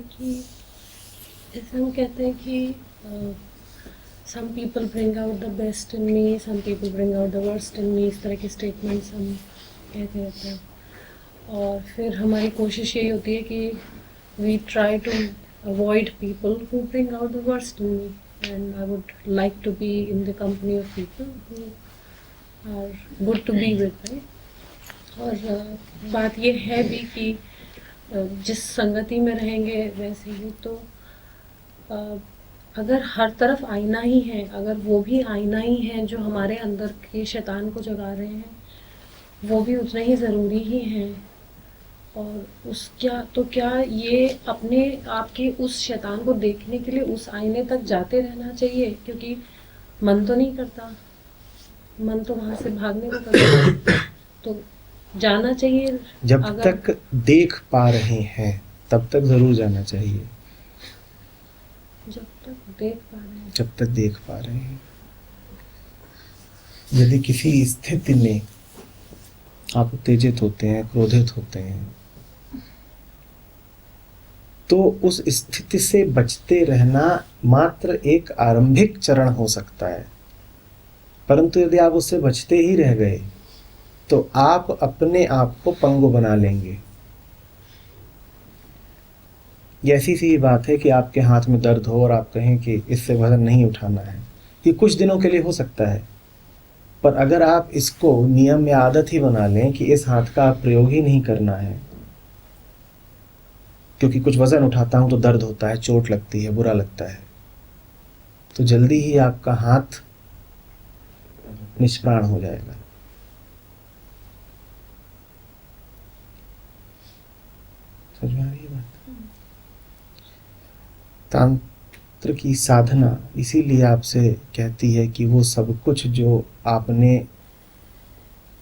कि जैसे हम कहते हैं कि some people bring out the best in me, some people bring out the worst in me, इस तरह के स्टेटमेंट्स हम कहते रहते हैं। और फिर हमारी कोशिश यही होती है कि we try to avoid people who bring out the worst in me, and I would like to be in the company of people who are good to be with, right. और बात ये है भी कि जिस संगति में रहेंगे वैसे ही तो अगर हर तरफ आईना ही है, अगर वो भी आईना ही है जो हमारे अंदर के शैतान को जगा रहे हैं, वो भी उतने ही ज़रूरी ही हैं। और क्या ये अपने आप के उस शैतान को देखने के लिए उस आईने तक जाते रहना चाहिए? क्योंकि मन तो नहीं करता, मन तो वहाँ से भागने को करता है, तो जाना चाहिए। जब तक देख पा रहे हैं तब तक जरूर जाना चाहिए। जब तक देख पा रहे हैं, जब तक देख पा रहे हैं। यदि किसी स्थिति में आप उत्तेजित होते हैं, क्रोधित होते हैं, तो उस स्थिति से बचते रहना मात्र एक आरंभिक चरण हो सकता है। परंतु यदि आप उससे बचते ही रह गए तो आप अपने आप को पंगु बना लेंगे। ये ऐसी सी बात है कि आपके हाथ में दर्द हो और आप कहें कि इससे वजन नहीं उठाना है। ये कुछ दिनों के लिए हो सकता है, पर अगर आप इसको नियम या आदत ही बना लें कि इस हाथ का आप प्रयोग ही नहीं करना है, क्योंकि कुछ वजन उठाता हूं तो दर्द होता है, चोट लगती है, बुरा लगता है, तो जल्दी ही आपका हाथ निष्प्राण हो जाएगा। समझ में आ रही है बात? तंत्र की साधना इसीलिए आपसे कहती है कि वो सब कुछ जो आपने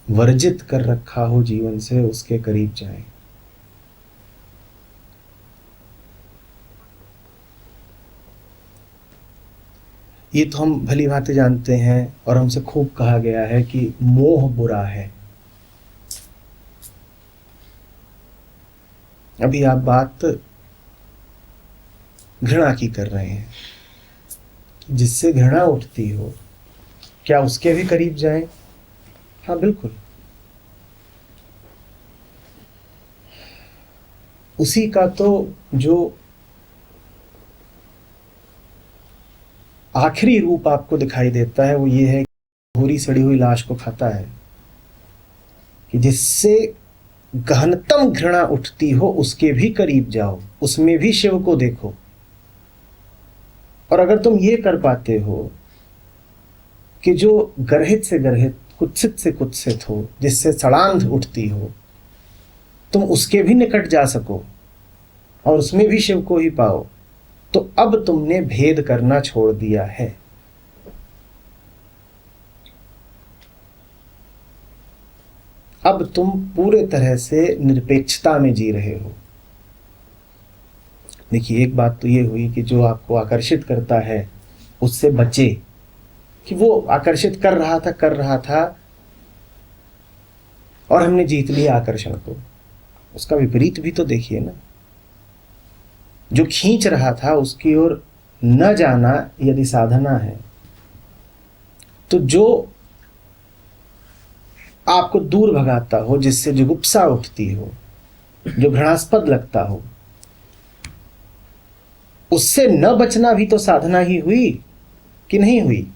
वर्जित कर रखा हो जीवन से, उसके करीब जाएं। ये तो हम भली भांति जानते हैं और हमसे खूब कहा गया है कि मोह बुरा है। अभी आप बात घृणा की कर रहे हैं, जिससे घृणा उठती हो क्या उसके भी करीब जाएं? हाँ बिल्कुल। उसी का तो जो आखिरी रूप आपको दिखाई देता है वो ये है कि भूरी सड़ी हुई लाश को खाता है, कि जिससे गहनतम घृणा उठती हो उसके भी करीब जाओ, उसमें भी शिव को देखो। और अगर तुम ये कर पाते हो कि जो गर्हित से गर्हित, कुत्सित से कुत्सित हो, जिससे सड़ांध उठती हो, तुम उसके भी निकट जा सको और उसमें भी शिव को ही पाओ, तो अब तुमने भेद करना छोड़ दिया है। अब तुम पूरे तरह से निरपेक्षता में जी रहे हो। देखिए, एक बात तो ये हुई कि जो आपको आकर्षित करता है उससे बचे, कि वो आकर्षित कर रहा था और हमने जीत लिया आकर्षण को। उसका विपरीत भी तो देखिए ना, जो खींच रहा था उसकी ओर न जाना यदि साधना है, तो जो आपको दूर भगाता हो, जिससे जुगुप्सा उठती हो, जो घृणास्पद लगता हो, उससे न बचना भी तो साधना ही हुई कि नहीं हुई?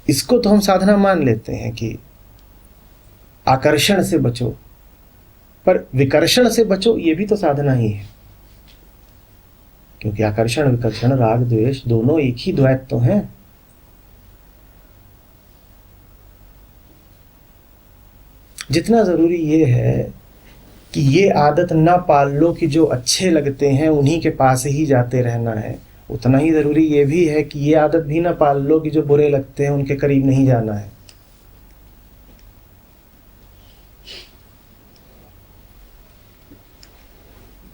इसको तो हम साधना मान लेते हैं कि आकर्षण से बचो, पर विकर्षण से बचो ये भी तो साधना ही है। क्योंकि आकर्षण विकर्षण, राग द्वेष दोनों एक ही द्वैत तो हैं। जितना जरूरी ये है कि ये आदत ना पाल लो कि जो अच्छे लगते हैं उन्हीं के पास ही जाते रहना है, उतना ही जरूरी ये भी है कि ये आदत भी ना पाल लो कि जो बुरे लगते हैं उनके करीब नहीं जाना है।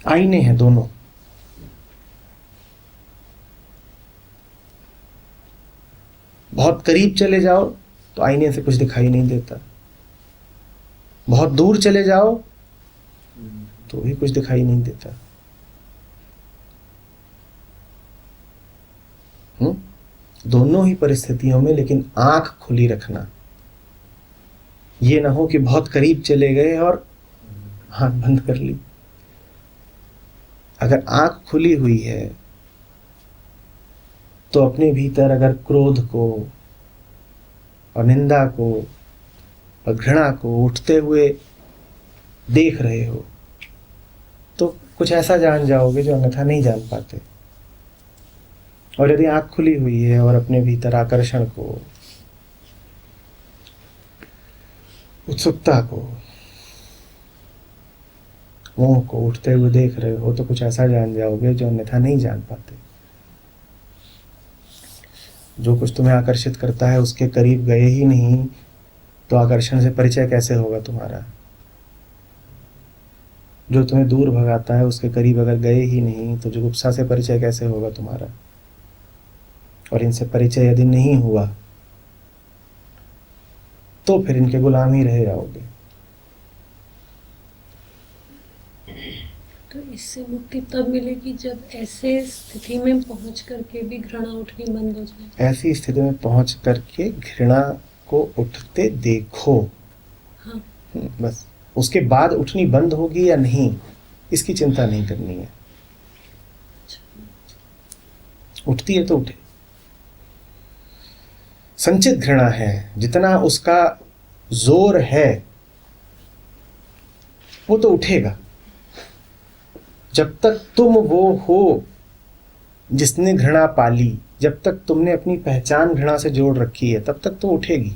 आईने हैं दोनों। बहुत करीब चले जाओ तो आईने से कुछ दिखाई नहीं देता। बहुत दूर चले जाओ तो भी कुछ दिखाई नहीं देता। दोनों ही परिस्थितियों में लेकिन आंख खुली रखना। ये ना हो कि बहुत करीब चले गए और आंख बंद कर ली। अगर आंख खुली हुई है तो अपने भीतर अगर क्रोध को और निंदा को और घृणा को उठते हुए देख रहे हो तो कुछ ऐसा जान जाओगे जो अन्यथा नहीं जान पाते। और यदि आंख खुली हुई है और अपने भीतर आकर्षण को, उत्सुकता को, मोह को उठते हुए देख रहे हो तो कुछ ऐसा जान जाओगे जो अन्यथा नहीं जान पाते। जो कुछ तुम्हें आकर्षित करता है उसके करीब गए ही नहीं तो आकर्षण से परिचय कैसे होगा तुम्हारा। जो तुम्हें दूर भगाता है उसके करीब अगर गए ही नहीं तो जुगुप्सा से परिचय कैसे होगा तुम्हारा। और इनसे परिचय यदि नहीं हुआ तो फिर इनके गुलाम ही रह जाओगे। तो इससे मुक्ति तब मिलेगी जब ऐसे स्थिति में पहुंच करके भी घृणा उठनी बंद हो जाए। ऐसी स्थिति में पहुंच करके घृणा को उठते देखो। हाँ। बस उसके बाद उठनी बंद होगी या नहीं इसकी चिंता नहीं करनी है। उठती है तो उठे। संचित घृणा है, जितना उसका जोर है वो तो उठेगा। जब तक तुम वो हो जिसने घृणा पाली, जब तक तुमने अपनी पहचान घृणा से जोड़ रखी है तब तक तो उठेगी।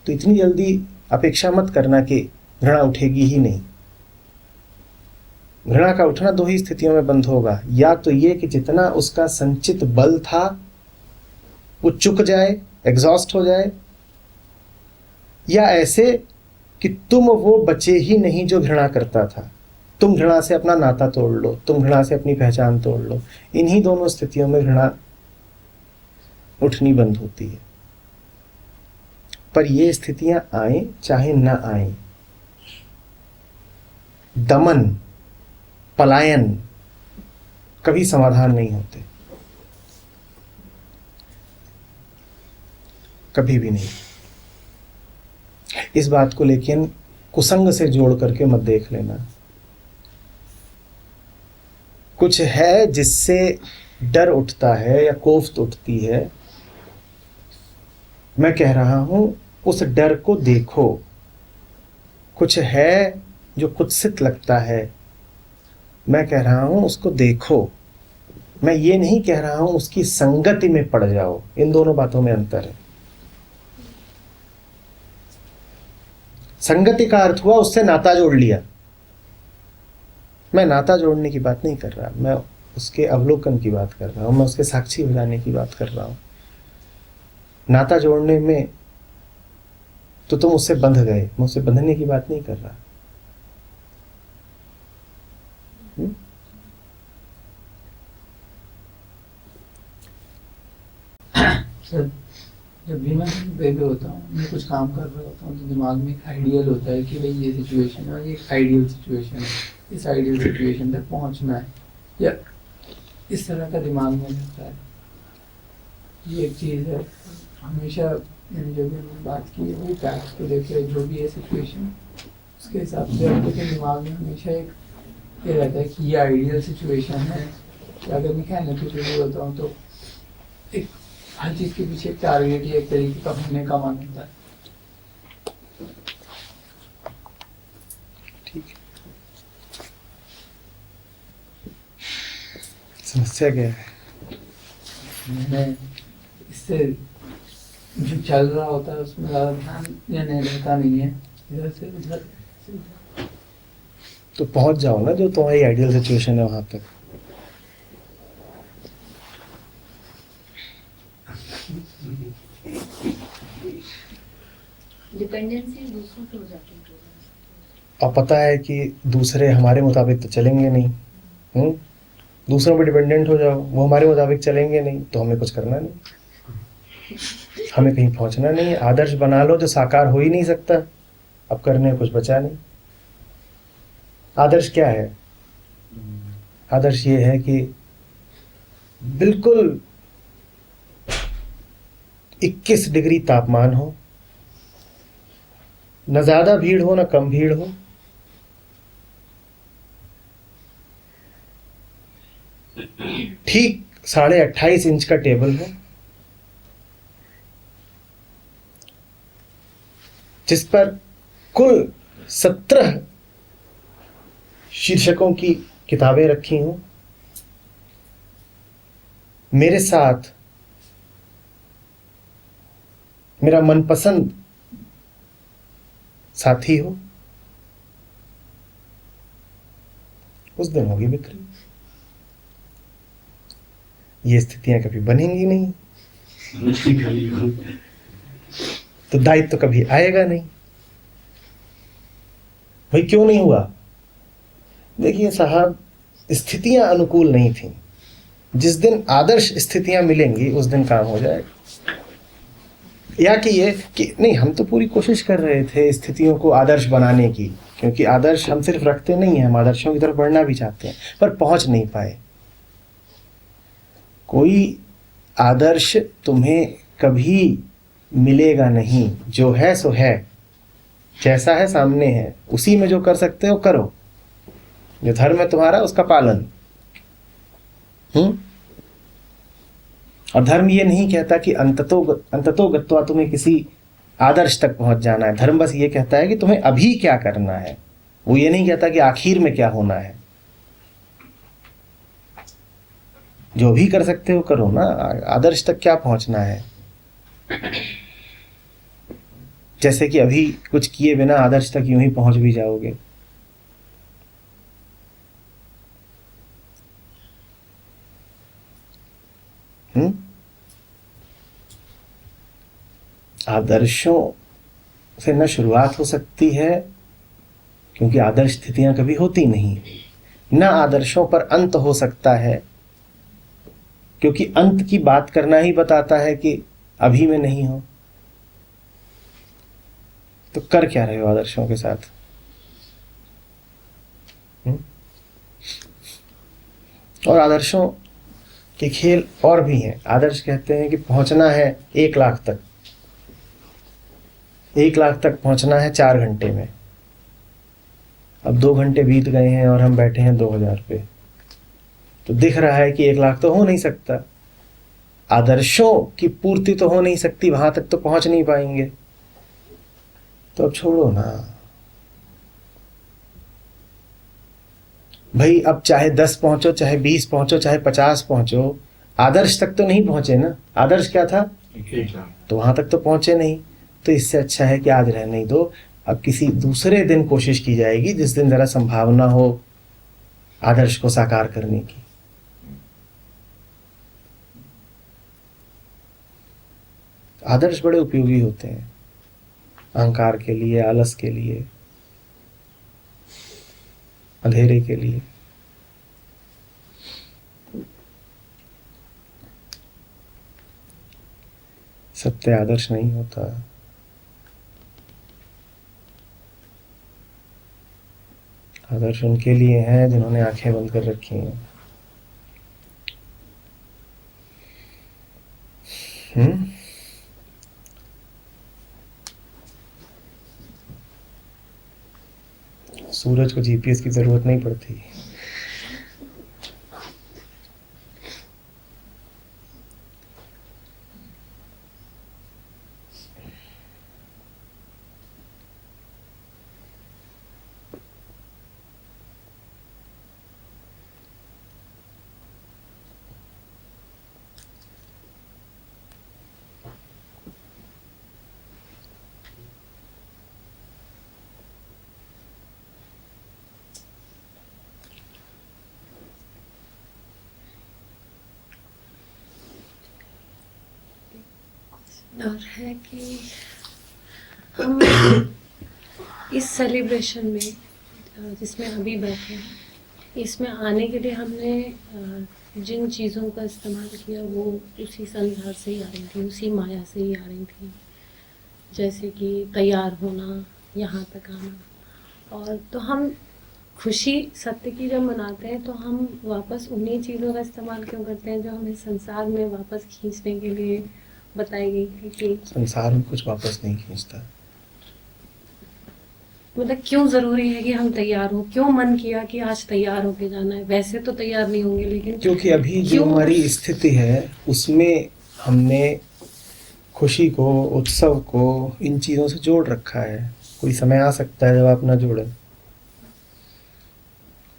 तो इतनी जल्दी अपेक्षा मत करना कि घृणा उठेगी ही नहीं। घृणा का उठना दो ही स्थितियों में बंद होगा। या तो ये कि जितना उसका संचित बल था वो चुक जाए, एग्जॉस्ट हो जाए, या ऐसे कि तुम वो बचे ही नहीं जो घृणा करता था। तुम घृणा से अपना नाता तोड़ लो, तुम घृणा से अपनी पहचान तोड़ लो। इन्हीं दोनों स्थितियों में घृणा उठनी बंद होती है। पर ये स्थितियां आए चाहे ना आए, दमन, पलायन कभी समाधान नहीं होते, कभी भी नहीं। इस बात को लेकिन कुसंग से जोड़ करके मत देख लेना। कुछ है जिससे डर उठता है या कोफ्त उठती है, मैं कह रहा हूं उस डर को देखो। कुछ है जो कुत्सित लगता है, मैं कह रहा हूं उसको देखो। मैं ये नहीं कह रहा हूं उसकी संगति में पड़ जाओ। इन दोनों बातों में अंतर है। संगति का अर्थ हुआ उससे नाता जोड़ लिया। मैं नाता जोड़ने की बात नहीं कर रहा, मैं उसके अवलोकन की बात कर रहा हूं, मैं उसके साक्षी हो जाने की बात कर रहा हूं। नाता जोड़ने में तो तुम उससे बंध गए, मैं उससे बंधने की बात नहीं कर रहा। सर, जब भी मैं बेबी होता हूँ, मैं कुछ काम कर रहा होता हूँ तो दिमाग में एक आइडियल होता है कि भाई ये सिचुएशन है और ये एक आइडियल सिचुएशन है, इस आइडियल सिचुएशन तक पहुँचना है, या इस तरह का दिमाग में रहता है। ये एक चीज़ है। हमेशा जो भी हमने बात की है वही फैक्ट्स को लेकर, जो भी है सिचुएशन उसके हिसाब से आपके दिमाग में हमेशा एक ये रहता है कि ये आइडियल सिचुएशन है। कि अगर मैं कहने के लिए होता हूँ तो एक हर चीज़ के पीछे एक टारगेट या एक तरीके का होने का मन होता है। ठीक है। समस्या क्या है? मैंने इससे जो चल रहा होता है उसमें ज़्यादा ध्यान या नहीं रहता नहीं है, इधर से उधर। तो पहुंच जाओ ना जो तुम्हारी आइडियल सिचुएशन है वहां तक। डिपेंडेंसी दूसरों पे हो जाती है। और पता है कि दूसरे हमारे मुताबिक तो चलेंगे नहीं। दूसरों पे डिपेंडेंट हो जाओ, वो हमारे मुताबिक चलेंगे नहीं तो हमें कुछ करना नहीं। हमें कहीं पहुंचना नहीं है। आदर्श बना लो जो साकार हो ही नहीं सकता, अब करने को कुछ बचा नहीं। आदर्श क्या है? आदर्श ये है कि बिल्कुल 21 डिग्री तापमान हो, न ज्यादा भीड़ हो न कम भीड़ हो, ठीक 28.5 इंच का टेबल हो, जिस पर कुल 17 शीर्षकों की किताबें रखी हों, मेरे साथ मेरा मनपसंद साथी हो, उस दिन होगी बिक्री। ये स्थितियां कभी बनेंगी नहीं, तो दायित्व तो कभी आएगा नहीं। भाई क्यों नहीं हुआ? देखिए साहब, स्थितियां अनुकूल नहीं थी। जिस दिन आदर्श स्थितियां मिलेंगी उस दिन काम हो जाएगा। या कि ये कि नहीं, हम तो पूरी कोशिश कर रहे थे स्थितियों को आदर्श बनाने की, क्योंकि आदर्श हम सिर्फ रखते नहीं हैं, हम आदर्शों की तरफ बढ़ना भी चाहते हैं, पर पहुंच नहीं पाए। कोई आदर्श तुम्हें कभी मिलेगा नहीं। जो है सो है, जैसा है सामने है, उसी में जो कर सकते हो करो। जो धर्म है तुम्हारा उसका पालन। और धर्म ये नहीं कहता कि अंततो गत्वा तुम्हें किसी आदर्श तक पहुंच जाना है। धर्म बस ये कहता है कि तुम्हें अभी क्या करना है। वो ये नहीं कहता कि आखिर में क्या होना है। जो भी कर सकते हो करो ना, आदर्श तक क्या पहुंचना है। जैसे कि अभी कुछ किए बिना आदर्श तक यूं ही पहुंच भी जाओगे। आदर्शों से न शुरुआत हो सकती है, क्योंकि आदर्श स्थितियां कभी होती नहीं। न आदर्शों पर अंत हो सकता है, क्योंकि अंत की बात करना ही बताता है कि अभी में नहीं हो। तो कर क्या रहे हो आदर्शों के साथ? और आदर्शों के खेल और भी हैं। आदर्श कहते हैं कि पहुंचना है 1 लाख तक। 1 लाख तक पहुंचना है 4 घंटे में। अब 2 घंटे बीत गए हैं और हम बैठे हैं 2000 पे। तो दिख रहा है कि 1 लाख तो हो नहीं सकता। आदर्शों की पूर्ति तो हो नहीं सकती, वहां तक तो पहुंच नहीं पाएंगे। तो अब छोड़ो ना भाई। अब चाहे 10 पहुंचो, चाहे 20 पहुंचो, चाहे 50 पहुंचो, आदर्श तक तो नहीं पहुंचे ना। आदर्श क्या था? तो वहां तक तो पहुंचे नहीं। तो इससे अच्छा है कि आज रहने ही दो। अब किसी दूसरे दिन कोशिश की जाएगी, जिस दिन जरा संभावना हो आदर्श को साकार करने की। आदर्श बड़े उपयोगी होते हैं, अहंकार के लिए, आलस के लिए, अंधेरे के लिए। सत्य आदर्श नहीं होता। आदर्श उनके लिए हैं जिन्होंने आंखें बंद कर रखी हैं। सूरज को जीपीएस की जरूरत नहीं पड़ती। और है कि हम इस सेलिब्रेशन में जिसमें अभी बैठे हैं, इसमें आने के लिए हमने जिन चीज़ों का इस्तेमाल किया वो उसी संसार से ही आ रही थी, उसी माया से ही आ रही थी। जैसे कि तैयार होना, यहाँ तक आना। और तो हम खुशी सत्य की जब मनाते हैं तो हम वापस उन्हीं चीज़ों का इस्तेमाल क्यों करते हैं जो हमें संसार में वापस खींचने के लिए बताई गई थी कि संसार में कुछ वापस नहीं खींचता। मतलब क्यों ज़रूरी है कि हम तैयार हो, क्यों मन किया कि आज तैयार होके जाना है। वैसे तो तैयार नहीं होंगे लेकिन क्योंकि अभी जो क्यों हमारी स्थिति है उसमें हमने खुशी को, उत्सव को इन चीज़ों से जोड़ रखा है। कोई समय आ सकता है जब आप ना जोड़ें।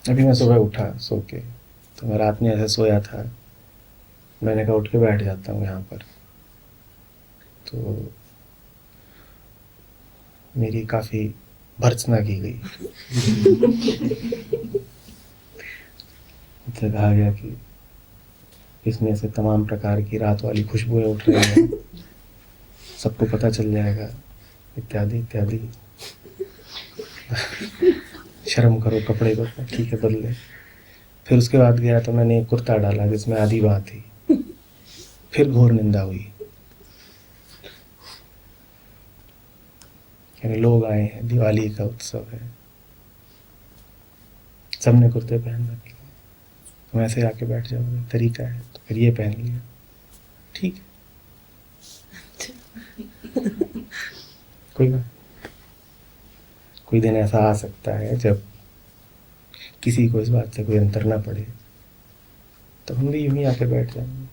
अभी मैं सुबह उठा सो के, तो मैं रात में ऐसे सोया था, मैंने कहा उठ के बैठ जाता हूँ यहाँ पर, तो मेरी काफ़ी भर्त्सना की गई। मुझसे कहा गया कि इसमें से तमाम प्रकार की रात वाली खुशबुएं उठ रही हैं, सबको पता चल जाएगा, इत्यादि इत्यादि। शर्म करो, कपड़े को ठीक है बदले। फिर उसके बाद गया तो मैंने एक कुर्ता डाला जिसमें आधी बाह थी, फिर घोर निंदा हुई। यानी लोग आए हैं, दिवाली का उत्सव है, सबने कुर्ते पहन रखे, तुम ऐसे आके बैठ जाओगे, तरीका है, तो फिर ये पहन लिया, ठीक है। कोई बात, कोई दिन ऐसा आ सकता है जब किसी को इस बात से कोई अंतर ना पड़े, तो हम भी यूं ही आके बैठ जाएंगे।